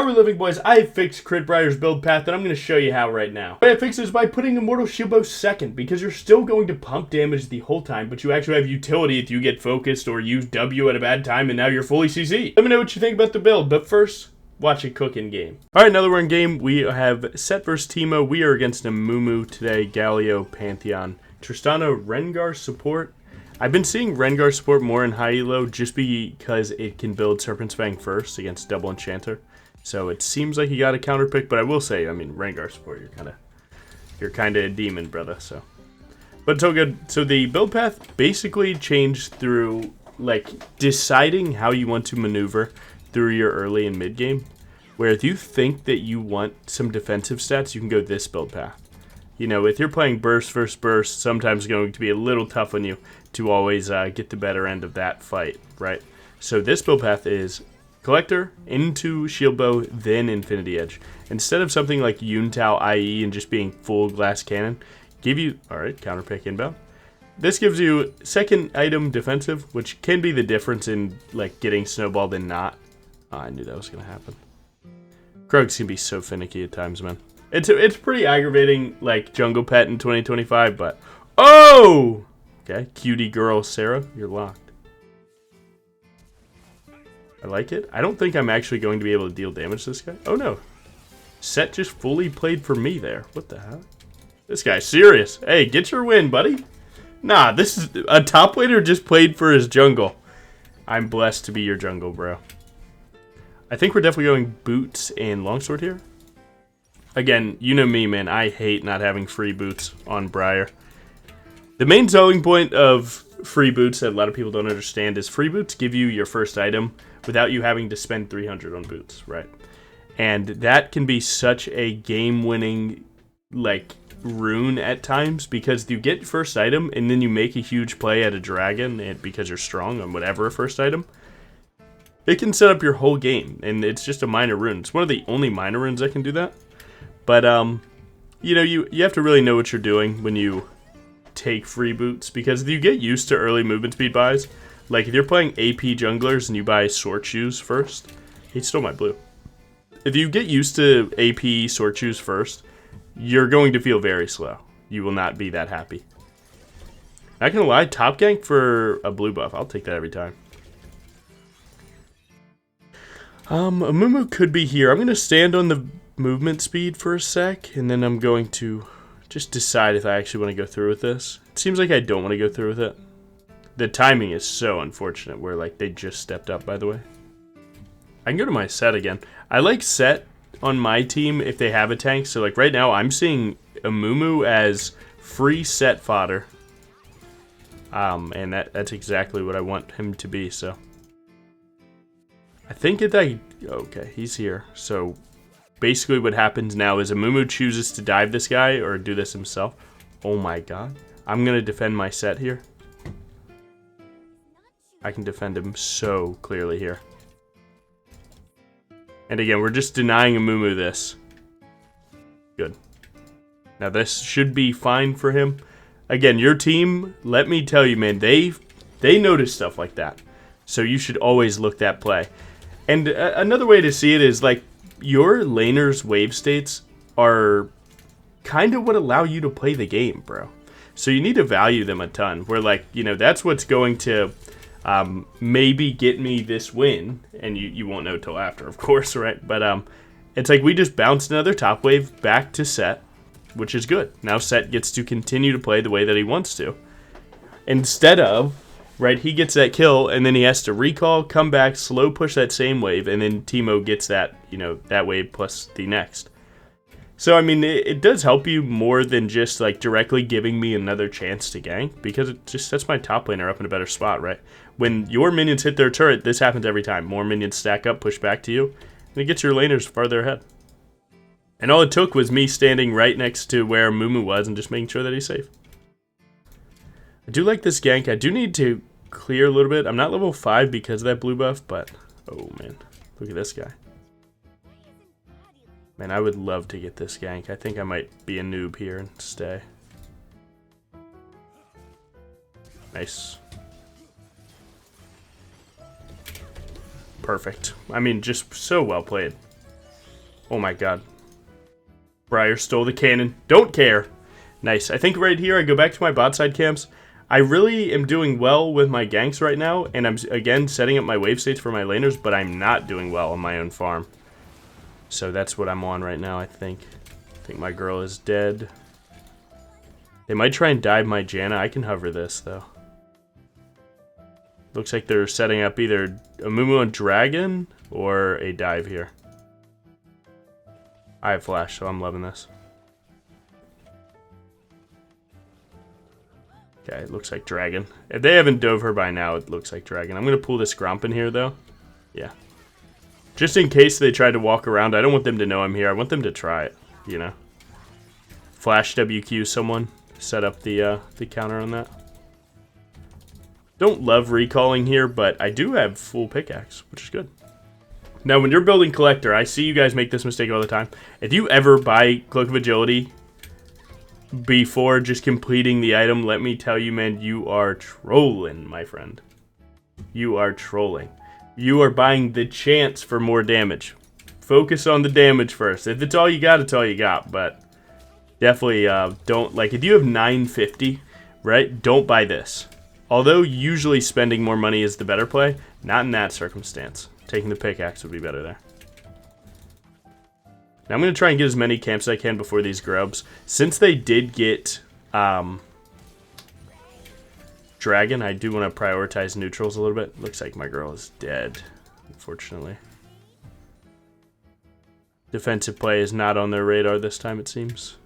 How we're living, boys. I fixed Crit BRIAR's build path, and I'm going to show you how right now. The way I fixed it is by putting Immortal Shieldbow second, because you're still going to pump damage the whole time, but you actually have utility if you get focused or use W at a bad time, and now you're fully CC. Let me know what you think about the build, but first, watch it cook in game. Alright, now that we're in game, we have Set vs Teemo. We are against a Mumu today, Galio, Pantheon, Tristana, Rengar support. I've been seeing Rengar support more in high elo just because it can build Serpent's Fang first against Double Enchanter. So it seems like he got a counter pick, but I will say, I mean, Rengar support, you're kinda a demon, brother, so. But it's all good. So the build path basically changed through, like, deciding how you want to maneuver through your early and mid game. Where if you think that you want some defensive stats, you can go this build path. You know, if you're playing burst versus burst, sometimes it's going to be a little tough on you to always get the better end of that fight, right? So this build path is Collector into Shieldbow, then Infinity Edge. Instead of something like Yuntao IE and just being full glass cannon, give you, alright, counter pick inbound. This gives you second item defensive, which can be the difference in like getting snowballed and not. Oh, I knew that was going to happen. Krog's can be so finicky at times, man. It's pretty aggravating, like, jungle pet in 2025, but... Oh! Okay, cutie girl Sarah, you're locked. I like it. I don't think I'm actually going to be able to deal damage to this guy. Oh, no. Set just fully played for me there. What the hell? This guy's serious. Hey, get your win, buddy. Nah, this is... A top laner just played for his jungle. I'm blessed to be your jungle, bro. I think we're definitely going boots and longsword here. Again, you know me, man. I hate not having free boots on BRIAR. The main selling point of free boots that a lot of people don't understand is free boots give you your first item without you having to spend 300 on boots, right? And that can be such a game-winning, like, rune at times because you get first item and then you make a huge play at a dragon and because you're strong on whatever first item. It can set up your whole game, and it's just a minor rune. It's one of the only minor runes that can do that. But, you know, you have to really know what you're doing when you take free boots, because if you get used to early movement speed buys, like if you're playing AP junglers and you buy sword shoes first, he stole my blue. If you get used to AP sword shoes first, you're going to feel very slow. You will not be that happy. Not gonna lie, top gank for a blue buff, I'll take that every time. Amumu could be here. I'm gonna stand on the movement speed for a sec, and then I'm going to just decide if I actually want to go through with this. It seems like I don't want to go through with it. The timing is so unfortunate where, like, they just stepped up, by the way. I can go to my set again. I like set on my team if they have a tank. So, like, right now I'm seeing Amumu as free set fodder. And that's exactly what I want him to be, so. I think okay, he's here. So, basically what happens now is Amumu chooses to dive this guy or do this himself. Oh my god. I'm going to defend my set here. I can defend him so clearly here. And again, we're just denying Amumu this. Good. Now this should be fine for him. Again, your team, let me tell you, man, they notice stuff like that. So you should always look that play. And another way to see it is, like, your laner's wave states are kind of what allow you to play the game, bro. So you need to value them a ton. Where, like, you know, that's what's going to maybe get me this win. And you won't know till after, of course, right? But it's like we just bounced another top wave back to Set, which is good. Now Set gets to continue to play the way that he wants to. Instead of, right, he gets that kill, and then he has to recall, come back, slow push that same wave, and then Teemo gets that, you know, that wave plus the next. So, I mean, it does help you more than just, like, directly giving me another chance to gank, because it just sets my top laner up in a better spot, right? When your minions hit their turret, this happens every time. More minions stack up, push back to you, and it gets your laners farther ahead. And all it took was me standing right next to where Mumu was and just making sure that he's safe. I do like this gank. I do need to clear a little bit. I'm not level 5 because of that blue buff, but... Oh, man. Look at this guy. Man, I would love to get this gank. I think I might be a noob here and stay. Nice. Perfect. I mean, just so well played. Oh my god. BRIAR stole the cannon. Don't care. Nice. I think right here I go back to my bot side camps. I really am doing well with my ganks right now, and I'm, again, setting up my wave states for my laners, but I'm not doing well on my own farm. So that's what I'm on right now, I think. I think my girl is dead. They might try and dive my Janna. I can hover this, though. Looks like they're setting up either a Mumu and Dragon or a dive here. I have flash, so I'm loving this. Okay, it looks like Dragon. If they haven't dove her by now, it looks like Dragon. I'm going to pull this Gromp in here, though. Yeah. Just in case they try to walk around. I don't want them to know I'm here. I want them to try it, you know. Flash WQ someone. Set up the counter on that. Don't love recalling here, but I do have full pickaxe, which is good. Now, when you're building Collector, I see you guys make this mistake all the time. If you ever buy Cloak of Agility before just completing the item, let me tell you, man, you are trolling, my friend. You are trolling. You are buying the chance for more damage. Focus on the damage first. If it's all you got, it's all you got, but definitely don't, like, if you have 950, right, don't buy this. Although usually spending more money is the better play, not in that circumstance. Taking the pickaxe would be better there. Now I'm going to try and get as many camps as I can before these grubs. Since they did get Dragon, I do want to prioritize neutrals a little bit. Looks like my girl is dead, unfortunately. Defensive play is not on their radar this time, it seems.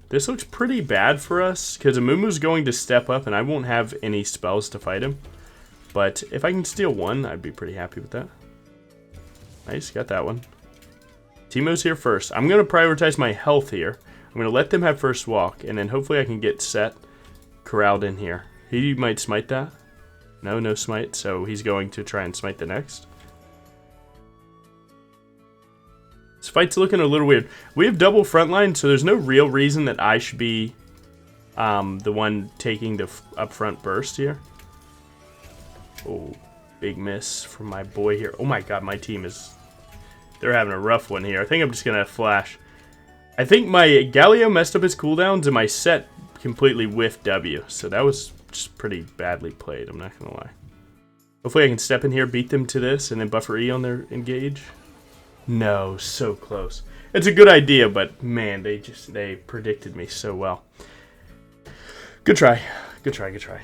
This looks pretty bad for us, because Amumu's going to step up, and I won't have any spells to fight him. But if I can steal one, I'd be pretty happy with that. Nice, got that one. Teemo's here first. I'm going to prioritize my health here. I'm going to let them have first walk, and then hopefully I can get Set corralled in here. He might smite that. No, no smite, so he's going to try and smite the next. This fight's looking a little weird. We have double frontline, so there's no real reason that I should be the one taking the upfront burst here. Oh, big miss from my boy here. Oh my god, my team is... They're having a rough one here. I think I'm just going to flash. I think my Galio messed up his cooldowns, and my Set completely whiffed W. So that was just pretty badly played, I'm not going to lie. Hopefully I can step in here, beat them to this, and then buffer E on their engage. No, so close. It's a good idea, but man, they predicted me so well. Good try. Good try, good try.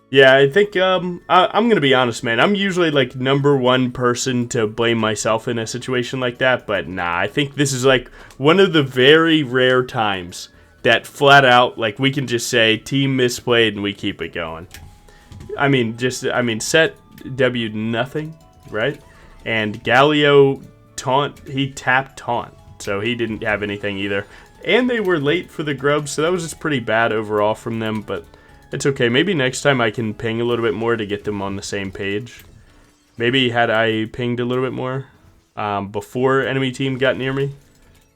Yeah, I think I'm going to be honest, man. I'm usually like #1 person to blame myself in a situation like that, but nah, I think this is like one of the very rare times that flat out, like, we can just say team misplayed and we keep it going. I mean, Set W'd nothing, right? And Galio he tapped taunt, so he didn't have anything either. And they were late for the grubs, so that was just pretty bad overall from them, but it's okay. Maybe next time I can ping a little bit more to get them on the same page. Maybe had I pinged a little bit more before enemy team got near me,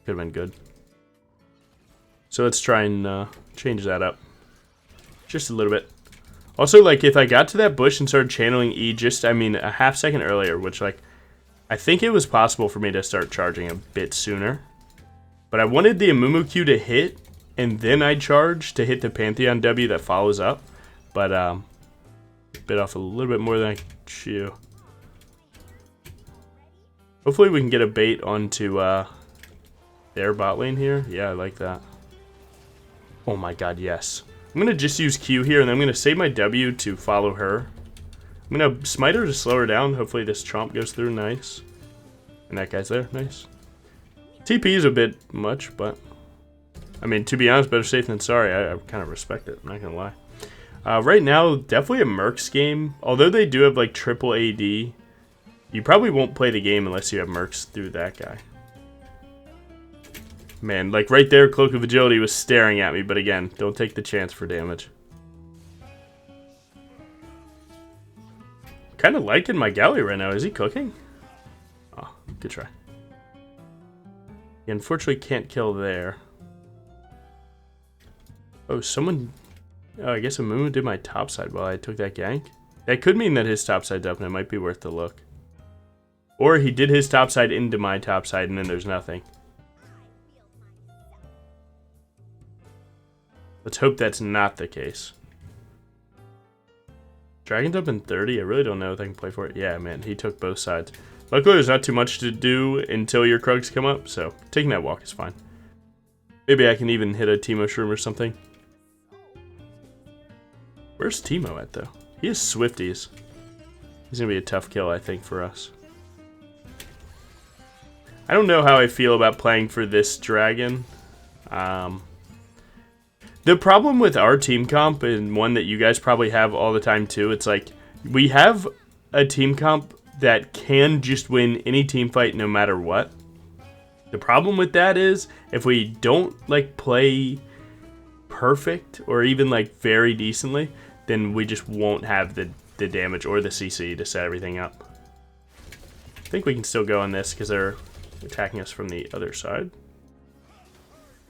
could have been good. So let's try and change that up just a little bit. Also, like, if I got to that bush and started channeling E just, I mean, a half second earlier, which, like, I think it was possible for me to start charging a bit sooner. But I wanted the Amumu Q to hit, and then I charge to hit the Pantheon W that follows up. But, bit off a little bit more than I could chew. Hopefully we can get a bait onto their bot lane here. Yeah, I like that. Oh my god, yes. I'm going to just use Q here, and then I'm going to save my W to follow her. I'm going to smite her to slow her down. Hopefully this chomp goes through. Nice. And that guy's there. Nice. TP is a bit much, but... I mean, to be honest, better safe than sorry. I kind of respect it. I'm not going to lie. Right now, definitely a Mercs game. Although they do have, like, triple AD, you probably won't play the game unless you have Mercs through that guy. Man, like, right there, Cloak of Agility was staring at me. But again, don't take the chance for damage. Kind of liking my Galley right now. Is he cooking? Oh, good try. He unfortunately can't kill there. Oh, someone... Oh, I guess Amumu did my topside while I took that gank. That could mean that his topside's up, and it might be worth the look. Or he did his top side into my top side, and then there's nothing. Let's hope that's not the case. Dragon's up in 30. I really don't know if I can play for it. Yeah, man, he took both sides. Luckily, there's not too much to do until your Krugs come up, so taking that walk is fine. Maybe I can even hit a Teemo Shroom or something. Where's Teemo at, though? He has Swifties. He's going to be a tough kill, I think, for us. I don't know how I feel about playing for this dragon. The problem with our team comp, and one that you guys probably have all the time too, it's like we have a team comp that can just win any team fight no matter what. The problem with that is if we don't like play perfect or even like very decently, then we just won't have the damage or the CC to set everything up. I think we can still go on this because they're attacking us from the other side.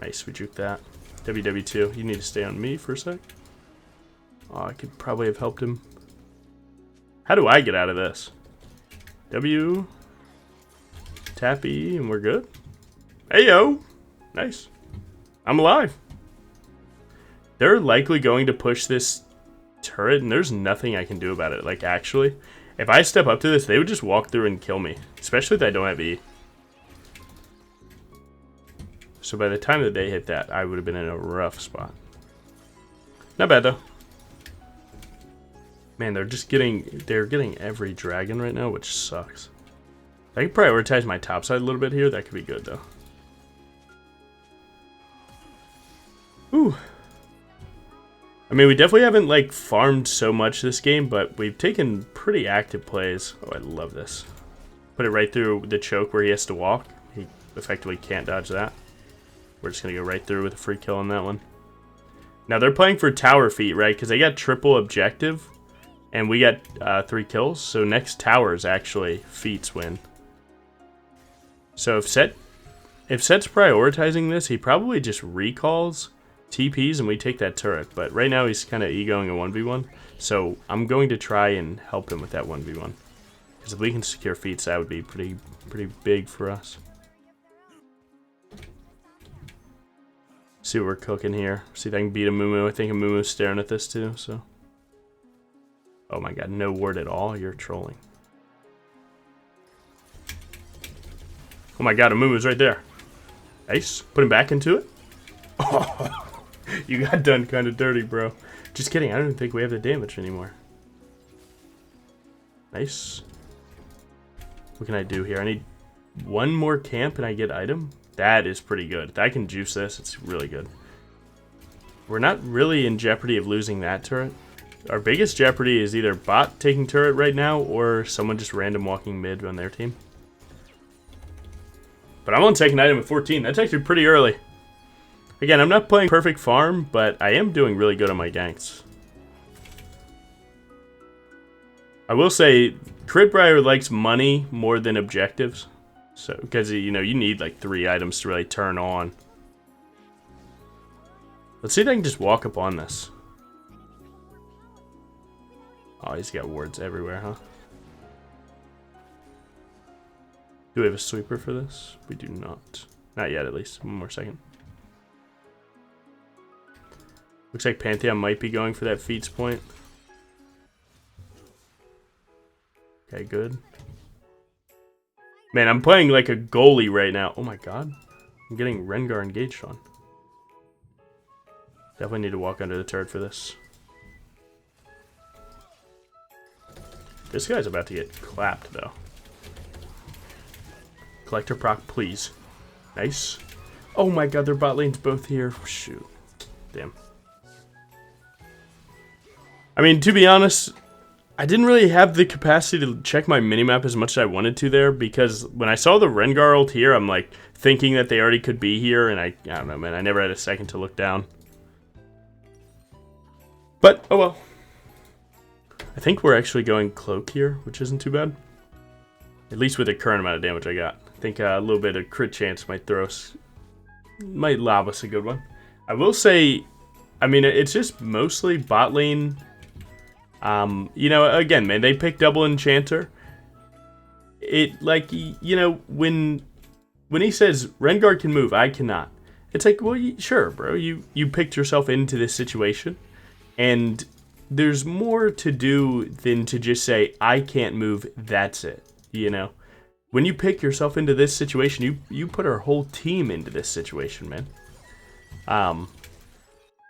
Nice, we juked that. WW2, you need to stay on me for a sec. Oh, I could probably have helped him. How do I get out of this? W, tap E, and we're good. Heyo! Nice. I'm alive. They're likely going to push this turret, and there's nothing I can do about it. Like, actually, if I step up to this, they would just walk through and kill me. Especially if I don't have E. So by the time that they hit that, I would have been in a rough spot. Not bad, though. Man, they're getting every dragon right now, which sucks. I could prioritize my top side a little bit here. That could be good, though. Ooh. I mean, we definitely haven't, like, farmed so much this game, but we've taken pretty active plays. Oh, I love this. Put it right through the choke where he has to walk. He effectively can't dodge that. We're just going to go right through with a free kill on that one. Now, they're playing for tower feat, right? Because they got triple objective. And we got 3 kills, so next tower is actually feats win. So if Set's prioritizing this, he probably just recalls TPs and we take that turret. But right now he's kind of egoing a 1v1, so I'm going to try and help him with that 1v1. Because if we can secure feats, that would be pretty big for us. See what we're cooking here. See if I can beat a Mumu. I think a Mumu's staring at this too, so... Oh my god, no word at all? You're trolling. Oh my god, Amumu's right there. Nice. Put him back into it. Oh, you got done kind of dirty, bro. Just kidding, I don't even think we have the damage anymore. Nice. What can I do here? I need one more camp and I get item. That is pretty good. If I can juice this, it's really good. We're not really in jeopardy of losing that turret. Our biggest jeopardy is either bot taking turret right now or someone just random walking mid on their team. But I'm on second item at 14. That's actually pretty early. Again, I'm not playing perfect farm, but I am doing really good on my ganks. I will say, BRIAR likes money more than objectives. So, because, you know, you need like 3 items to really turn on. Let's see if I can just walk up on this. Oh, he's got wards everywhere, huh? Do we have a sweeper for this? We do not. Not yet, at least. One more second. Looks like Pantheon might be going for that feats point. Okay, good. Man, I'm playing like a goalie right now. Oh my god. I'm getting Rengar engaged on. Definitely need to walk under the turret for this. This guy's about to get clapped, though. Collector proc, please. Nice. Oh my god, their bot lane's both here. Shoot. Damn. I mean, to be honest, I didn't really have the capacity to check my minimap as much as I wanted to there, because when I saw the Rengar ult here, I'm like thinking that they already could be here, and I don't know, man. I never had a second to look down. But, oh well. I think we're actually going cloak here, which isn't too bad. At least with the current amount of damage I got. I think a little bit of crit chance might lob us a good one. I will say, I mean, it's just mostly bot lane. You know, again, man, they picked double enchanter. it like, you know, when he says Rengar can move, I cannot. It's like, well, sure, bro. You picked yourself into this situation, and there's more to do than to just say I can't move. That's it. You know, when you pick yourself into this situation, you put our whole team into this situation, man.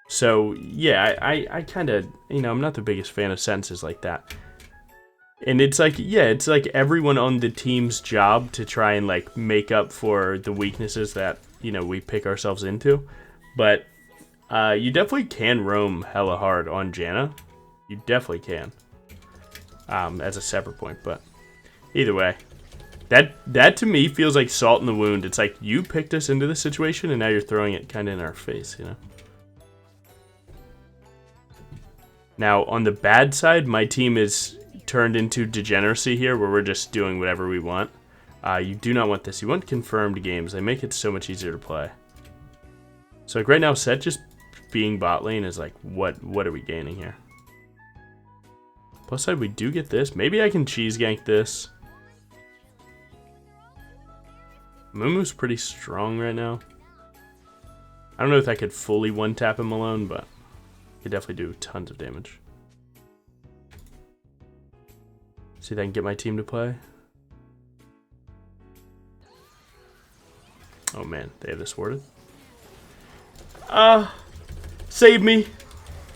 So yeah, I kind of, you know, I'm not the biggest fan of sentences like that. And it's like, yeah, it's like everyone on the team's job to try and like make up for the weaknesses that, you know, we pick ourselves into. But you definitely can roam hella hard on Janna. You definitely can. As a separate point, but either way, that to me feels like salt in the wound. It's like you picked us into this situation and now you're throwing it kind of in our face, you know. Now, on the bad side, my team is turned into degeneracy here, where we're just doing whatever we want. You do not want this. You want confirmed games. They make it so much easier to play. So, like right now, Set just being bot lane is like, what are we gaining here? Plus side, we do get this. Maybe I can cheese gank this. Mumu's pretty strong right now. I don't know if I could fully one-tap him alone, but I could definitely do tons of damage. See if I can get my team to play. Oh man, they have this warded. Save me.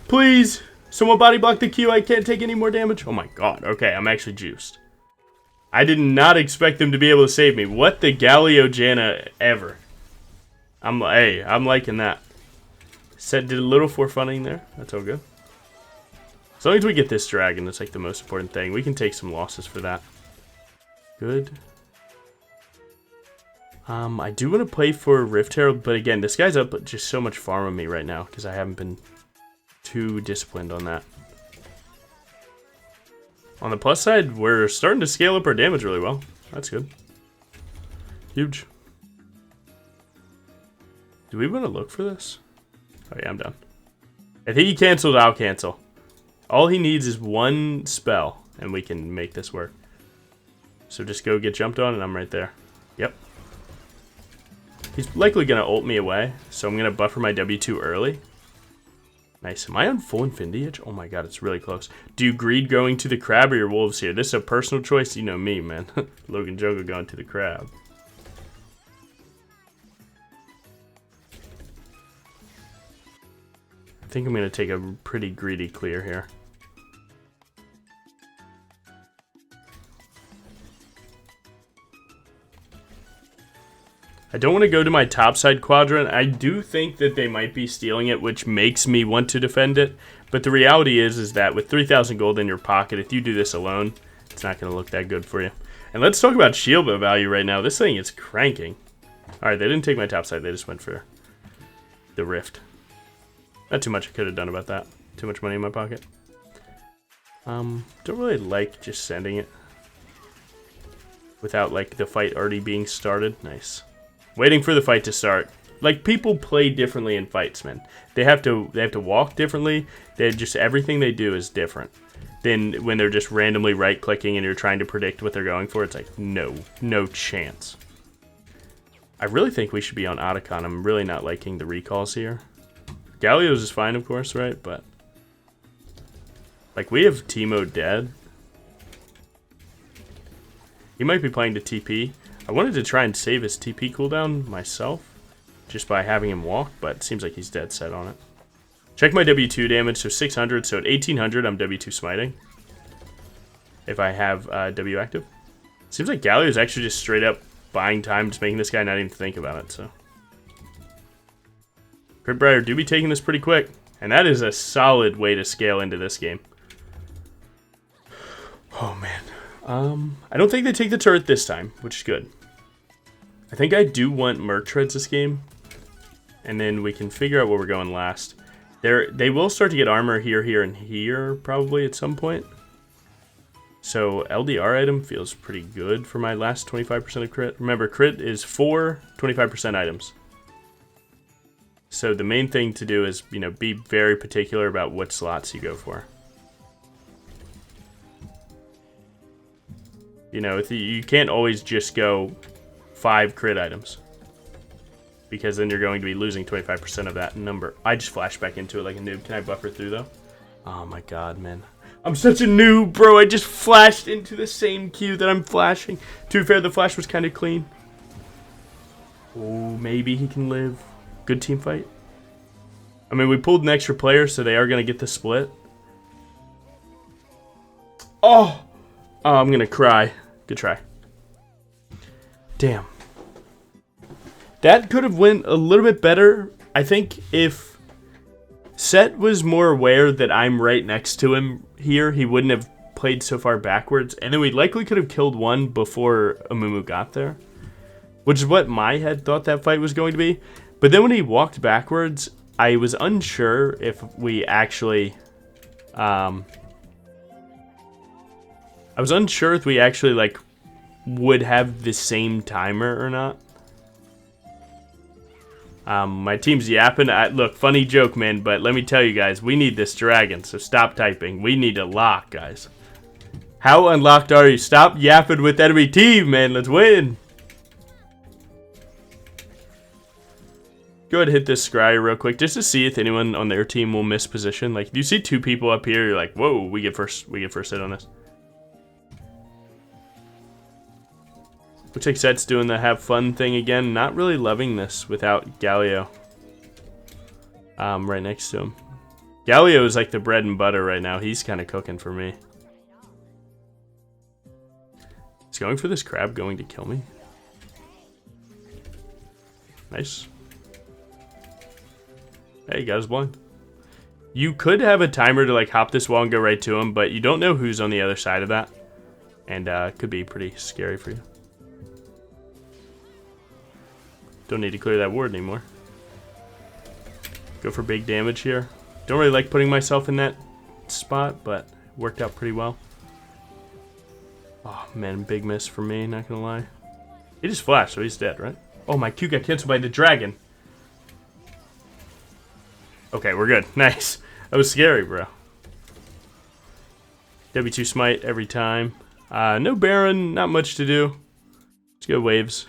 Please. Someone body block the Q. I can't take any more damage. Oh my god. Okay, I'm actually juiced. I did not expect them to be able to save me. What the Galio Janna ever. I'm liking that. Set did a little for funning there. That's all good. As long as we get this dragon, that's like the most important thing. We can take some losses for that. Good. I do want to play for Rift Herald, but again, this guy's up just so much farm on me right now because I haven't been too disciplined on that. On the plus side, we're starting to scale up our damage really well. That's good. Huge. Do we want to look for this? Oh yeah, I'm done. If he canceled, I'll cancel. All he needs is one spell, and we can make this work. So just go get jumped on, and I'm right there. Yep. He's likely going to ult me away, so I'm going to buffer my W2 early. Nice. Am I on full Infinity Edge? Oh my god, it's really close. Do you greed going to the crab or your wolves here? This is a personal choice. You know me, man. Logan Jogo going to the crab. I think I'm going to take a pretty greedy clear here. I don't want to go to my topside quadrant. I do think that they might be stealing it, which makes me want to defend it. But the reality is that with 3,000 gold in your pocket, if you do this alone, it's not going to look that good for you. And let's talk about shield value right now. This thing is cranking. Alright, they didn't take my topside. They just went for the rift. Not too much I could have done about that. Too much money in my pocket. Don't really like just sending it without like the fight already being started. Nice. Waiting for the fight to start. Like, people play differently in fights, man. They have to walk differently. Everything they do is different than when they're just randomly right-clicking and you're trying to predict what they're going for. It's like, no chance. I really think we should be on Otacon. I'm really not liking the recalls here. Galio's is fine, of course, right? But like, we have Teemo dead. He might be playing to TP. I wanted to try and save his TP cooldown myself, just by having him walk, but it seems like he's dead set on it. Check my W2 damage, so 600, so at 1800 I'm W2 smiting. If I have W active. Seems like Galio is actually just straight up buying time, just making this guy not even think about it, so. Crit BRIAR do be taking this pretty quick, and that is a solid way to scale into this game. Oh man. I don't think they take the turret this time, which is good. I think I do want Merc Treads this game, and then we can figure out where we're going last. They will start to get armor here, and here, probably at some point. So LDR item feels pretty good for my last 25% of crit. Remember, crit is 4 25% items. So the main thing to do is, you know, be very particular about what slots you go for. You know, you can't always just go 5 crit items, because then you're going to be losing 25% of that number. I just flashed back into it like a noob. Can I buffer through, though? Oh my god, man. I'm such a noob, bro. I just flashed into the same queue that I'm flashing. To be fair, the flash was kind of clean. Oh, maybe he can live. Good team fight. I mean, we pulled an extra player, so they are going to get the split. Oh! Oh, I'm going to cry. Good try. Damn. That could have went a little bit better. I think if Set was more aware that I'm right next to him here, he wouldn't have played so far backwards. And then we likely could have killed one before Amumu got there, which is what my head thought that fight was going to be. But then when he walked backwards, I was unsure if we actually... like, would have the same timer or not. My team's yapping. Look, funny joke, man, but let me tell you guys, we need this dragon, so stop typing. We need a lock, guys. How unlocked are you? Stop yapping with enemy team, man. Let's win. Go ahead and hit this scry real quick, just to see if anyone on their team will miss position. Like, if you see 2 people up here, you're like, whoa, we get first hit on this. Looks like Set's doing the have fun thing again. Not really loving this without Galio right next to him. Galio is like the bread and butter right now. He's kind of cooking for me. Is going for this crab going to kill me? Nice. Hey, he got his blind. You could have a timer to like hop this wall and go right to him, but you don't know who's on the other side of that. And it could be pretty scary for you. Don't need to clear that ward anymore. Go for big damage here. Don't really like putting myself in that spot, but it worked out pretty well. Oh man, big miss for me, not gonna lie. He just flashed, so he's dead, right? Oh, my Q got canceled by the dragon. Okay, we're good. Nice. That was scary, bro. W2 smite every time. No Baron, not much to do. Let's go waves.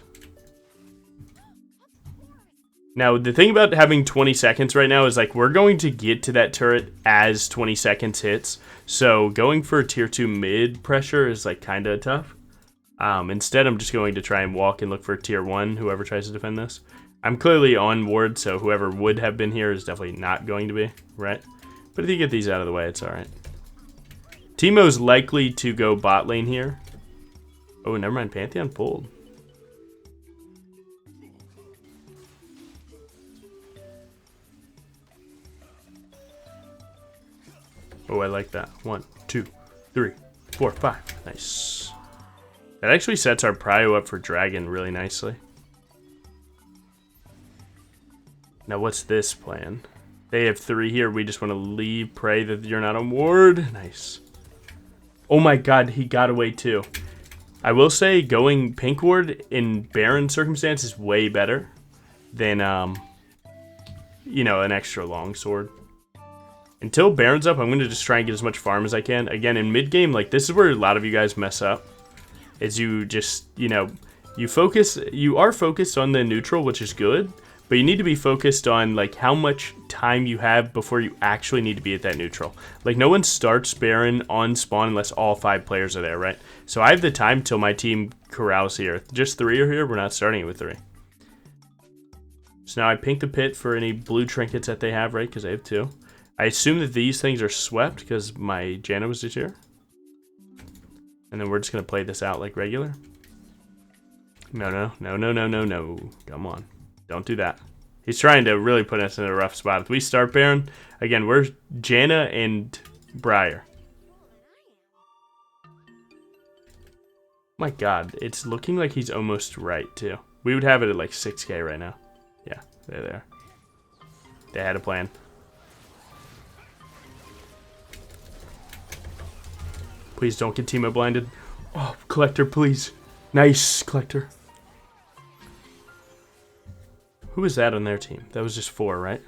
Now, the thing about having 20 seconds right now is, like, we're going to get to that turret as 20 seconds hits. So, going for tier 2 mid pressure is, like, kind of tough. Instead, I'm just going to try and walk and look for tier 1, whoever tries to defend this. I'm clearly on ward, so whoever would have been here is definitely not going to be, right? But if you get these out of the way, it's alright. Teemo's likely to go bot lane here. Oh, never mind. Pantheon pulled. Oh, I like that. 1, 2, 3, 4, 5. Nice. That actually sets our prio up for dragon really nicely. Now, what's this plan? They have 3 here. We just want to leave. Pray that you're not on ward. Nice. Oh my god, he got away too. I will say going pink ward in Baron circumstances is way better than, you know, an extra long sword. Until Baron's up, I'm going to just try and get as much farm as I can. Again, in mid-game, like, this is where a lot of you guys mess up. Is you just, you know, you are focused on the neutral, which is good. But you need to be focused on, like, how much time you have before you actually need to be at that neutral. Like, no one starts Baron on spawn unless all 5 players are there, right? So I have the time till my team corrals here. Just 3 are here. We're not starting it with 3. So now I pink the pit for any blue trinkets that they have, right? Because they have 2. I assume that these things are swept because my Janna was just here. And then we're just going to play this out like regular. No. Come on. Don't do that. He's trying to really put us in a rough spot. If we start Baron, again, we're Janna and BRIAR. My god, it's looking like he's almost right, too. We would have it at like 6k right now. Yeah, they're there. They had a plan. Please don't get Teemo blinded. Oh, Collector, please. Nice, Collector. Who was that on their team? That was just 4, right?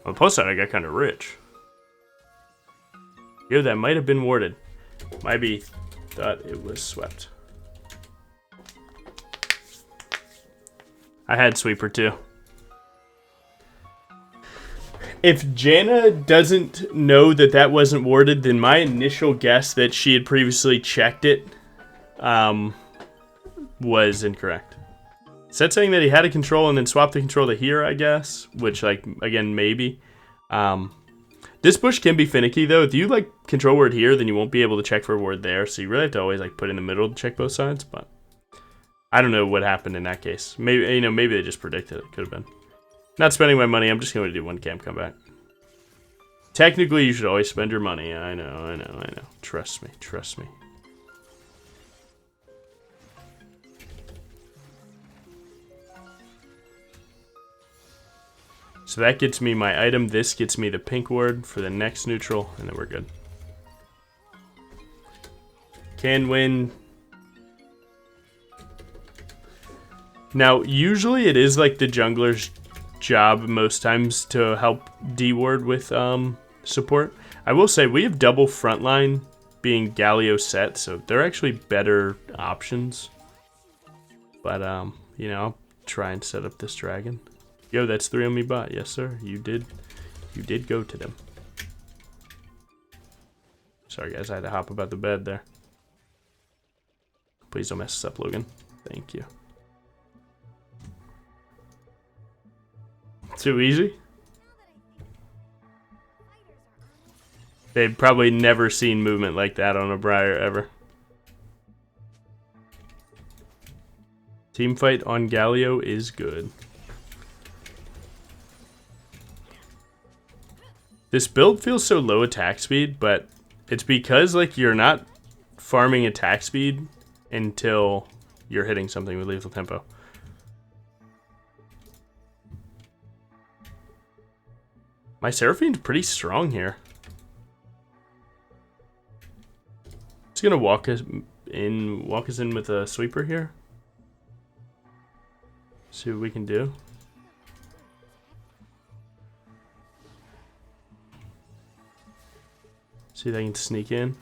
On the plus side, I got kind of rich. Yo, that might have been warded. Might be Thought it was swept. I had sweeper too. If Jana doesn't know that that wasn't warded, then my initial guess that she had previously checked it was incorrect. It said saying that he had a control and then swapped the control to here, I guess, which, like, again, maybe. This bush can be finicky, though. If you, like, control ward here, then you won't be able to check for a ward there, so you really have to always, like, put in the middle to check both sides, but I don't know what happened in that case. Maybe, you know, maybe they just predicted it. Could have been. Not spending my money. I'm just going to do one camp comeback. Technically, you should always spend your money. I know. Trust me. Trust me. So that gets me my item. This gets me the pink ward for the next neutral, and then we're good. Can win. Now, usually it is like the jungler's job most times to help D-ward with support. I will say we have double frontline being Galio set, so they're actually better options. But, you know, I'll try and set up this dragon. Yo, that's 3 on me bot. Yes, sir. You did go to them. Sorry, guys. I had to hop about the bed there. Please don't mess us up, Logan. Thank you. Too easy? They've probably never seen movement like that on a BRIAR ever. Team fight on Galio is good. This build feels so low attack speed, but it's because like you're not farming attack speed until you're hitting something with lethal tempo. My Seraphine's pretty strong here. He's gonna walk us in with a sweeper here. See what we can do. See if I can sneak in.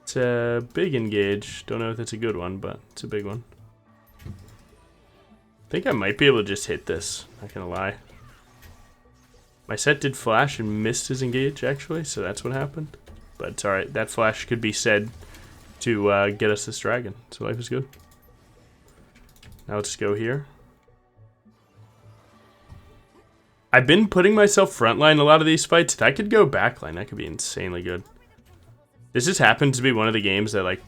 It's a big engage. Don't know if it's a good one, but it's a big one. I think I might be able to just hit this. Not gonna lie. My set did flash and missed his engage, actually, so that's what happened. But it's alright. That flash could be said to get us this dragon, so life is good. Now let's go here. I've been putting myself frontline a lot of these fights. If I could go backline, that could be insanely good. This just happens to be one of the games that, like,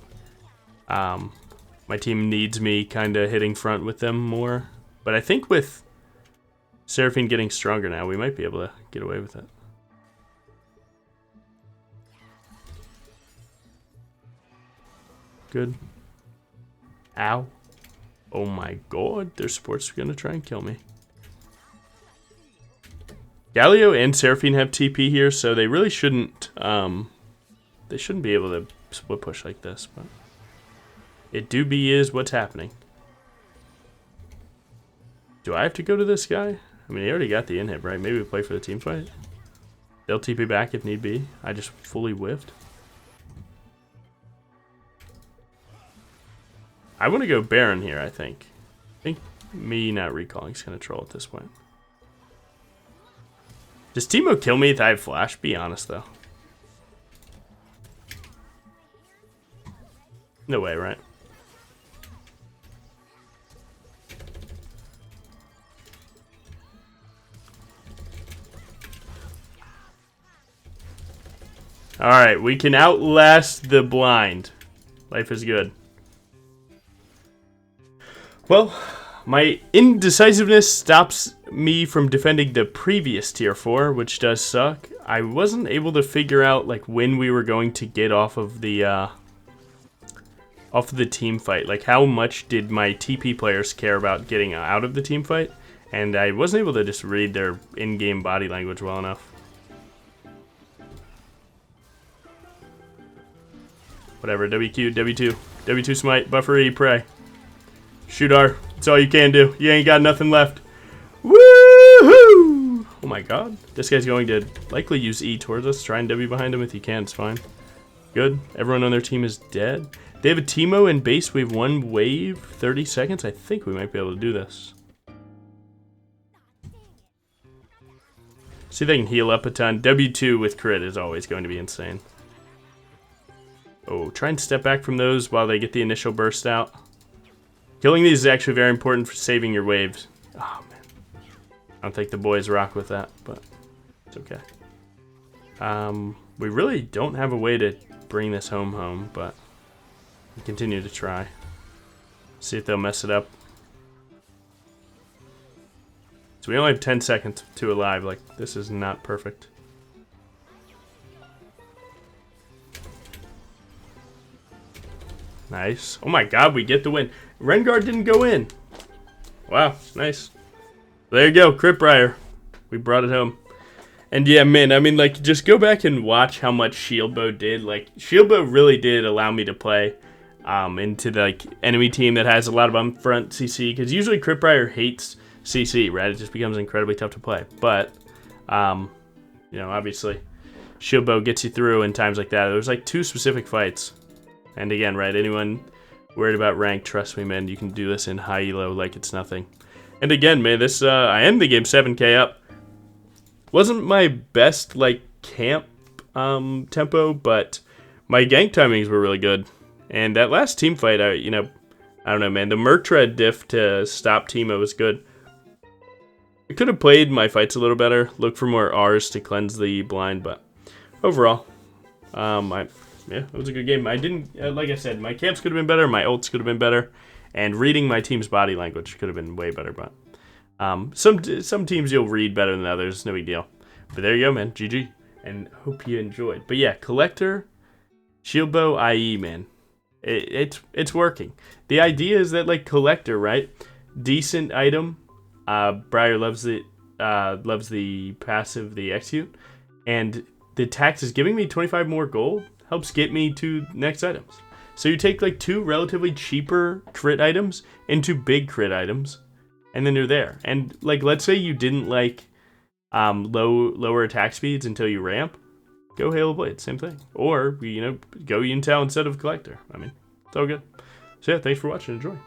my team needs me kind of hitting front with them more. But I think with Seraphine getting stronger now, we might be able to get away with it. Good. Ow. Oh my god, their supports are gonna try and kill me. Galio and Seraphine have TP here, so they really shouldn't be able to split push like this, but it do be is what's happening. Do I have to go to this guy? I mean, he already got the inhib, right? Maybe we play for the team fight. They'll TP back if need be. I just fully whiffed. I want to go Baron here, I think. I think me not recalling is going to troll at this point. Does Teemo kill me if I have flash? Be honest, though. No way, right? Alright, we can outlast the blind. Life is good. Well, my indecisiveness stops me from defending the previous tier 4, which does suck. I wasn't able to figure out like when we were going to get off of the team fight. Like how much did my TP players care about getting out of the team fight? And I wasn't able to just read their in-game body language well enough. Whatever, WQ, W2, W2 smite, buffer E, pray. Shoot R, that's all you can do. You ain't got nothing left. Woohoo! Oh my god. This guy's going to likely use E towards us. Try and W behind him if you can, it's fine. Good. Everyone on their team is dead. They have a Teemo in base wave 1 wave, 30 seconds. I think we might be able to do this. See if they can heal up a ton. W2 with crit is always going to be insane. Oh, try and step back from those while they get the initial burst out. Killing these is actually very important for saving your waves. Oh, man. I don't think the boys rock with that, but it's okay. We really don't have a way to bring this home, but we continue to try. See if they'll mess it up. So we only have 10 seconds to alive. Like, this is not perfect. Nice. Oh my god, we get the win. Rengar didn't go in. Wow, nice. There you go, crit BRIAR. We brought it home. And yeah, man, I mean, like, just go back and watch how much Shield Bow did. Like, Shield Bow really did allow me to play into the, like, enemy team that has a lot of upfront CC. Because usually crit BRIAR hates CC, right? It just becomes incredibly tough to play. But, you know, obviously, Shield Bow gets you through in times like that. There's, like, 2 specific fights. And again, right, anyone worried about rank, trust me, man, you can do this in high elo like it's nothing. And again, man, this, I end the game 7k up. Wasn't my best, like, camp tempo, but my gank timings were really good. And that last team fight, I don't know, man, the Murktred diff to stop Teemo was good. I could have played my fights a little better, look for more R's to cleanse the blind, but overall, yeah, it was a good game. I didn't, like I said, my camps could have been better, my ults could have been better, and reading my team's body language could have been way better, but some teams you'll read better than others, no big deal. But there you go, man, GG, and hope you enjoyed. But yeah, Collector, Shield Bow, IE, man, it's working. The idea is that, like, Collector, right, decent item, BRIAR loves the passive, the execute, and the tax is giving me 25 more gold, helps get me to next items. So you take, like, 2 relatively cheaper crit items into big crit items, and then you're there. And, like, let's say you didn't like lower attack speeds until you ramp, go Halo Blade, same thing. Or, you know, go Intel instead of Collector. I mean, it's all good. So yeah, thanks for watching, enjoy.